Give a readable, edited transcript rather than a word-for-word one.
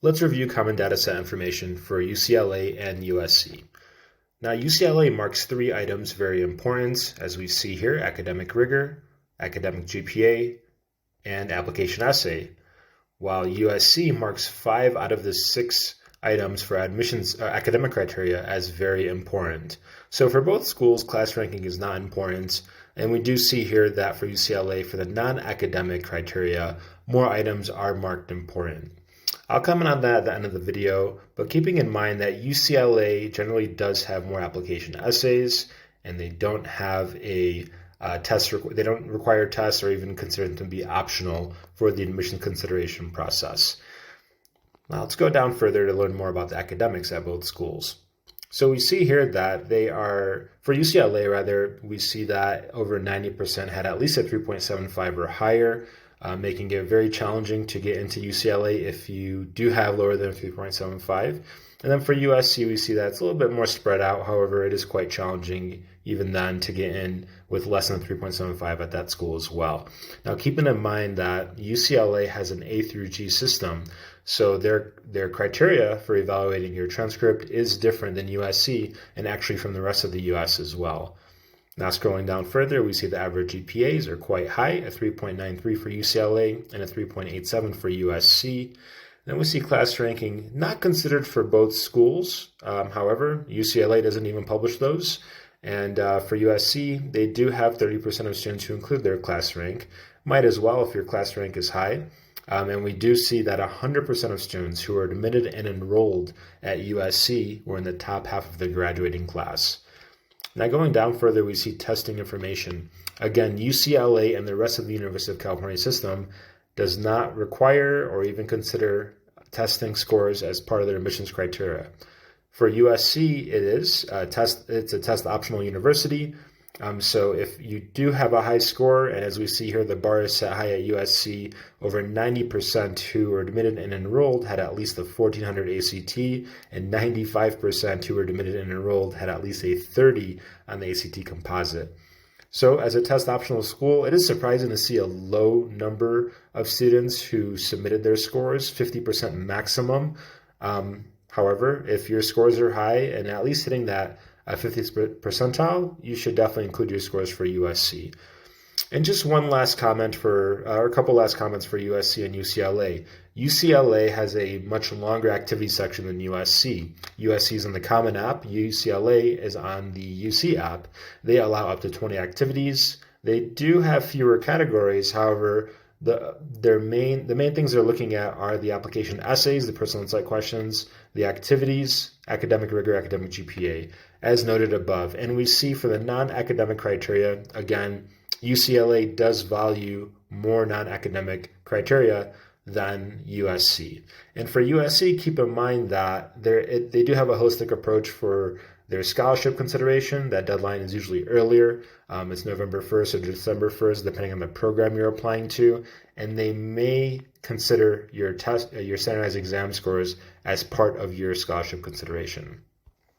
Let's review common dataset information for UCLA and USC. Now, UCLA marks 3 items very important, as we see here: academic rigor, academic GPA, and application essay, while USC marks 5 out of the 6 items for admissions academic criteria as very important. So for both schools, class ranking is not important, and we do see here that for UCLA, for the non-academic criteria, more items are marked important. I'll comment on that at the end of the video, but keeping in mind that UCLA generally does have more application essays, and they don't have a they don't require tests or even consider them to be optional for the admission consideration process. Now let's go down further to learn more about the academics at both schools. So we see here that for UCLA rather, we see that over 90% had at least a 3.75 or higher, making it very challenging to get into UCLA if you do have lower than 3.75. And then for USC, we see that it's a little bit more spread out. However, it is quite challenging even then to get in with less than 3.75 at that school as well. Now, keeping in mind that UCLA has an A through G system, so their criteria for evaluating your transcript is different than USC and actually from the rest of the US as well. Now, scrolling down further, we see the average GPAs are quite high, a 3.93 for UCLA and a 3.87 for USC. Then we see class ranking not considered for both schools. However, UCLA doesn't even publish those. And for USC, they do have 30% of students who include their class rank. Might as well if your class rank is high. And we do see that 100% of students who are admitted and enrolled at USC were in the top half of the graduating class. Now going down further, we see testing information. Again, UCLA and the rest of the University of California system does not require or even consider testing scores as part of their admissions criteria. For USC, it's a test optional university. So if you do have a high score, and as we see here, the bar is set high at USC, over 90% who were admitted and enrolled had at least a 1400 ACT, and 95% who were admitted and enrolled had at least a 30 on the ACT composite. So as a test optional school, it is surprising to see a low number of students who submitted their scores, 50% maximum. However, if your scores are high and at least hitting that 50th percentile, you should definitely include your scores for USC. And just one last comment or a couple last comments for USC and UCLA. UCLA has a much longer activity section than USC. USC is on the Common App. UCLA is on the UC app. They allow up to 20 activities. They do have fewer categories. However, the main things they're looking at are the application essays, the personal insight questions, the activities, academic rigor, academic GPA, as noted above. And we see for the non-academic criteria, again, UCLA does value more non-academic criteria than USC. And for USC, keep in mind that they do have a holistic approach for their scholarship consideration. That deadline is usually earlier. It's November 1st or December 1st, depending on the program you're applying to. And they may consider your standardized exam scores as part of your scholarship consideration.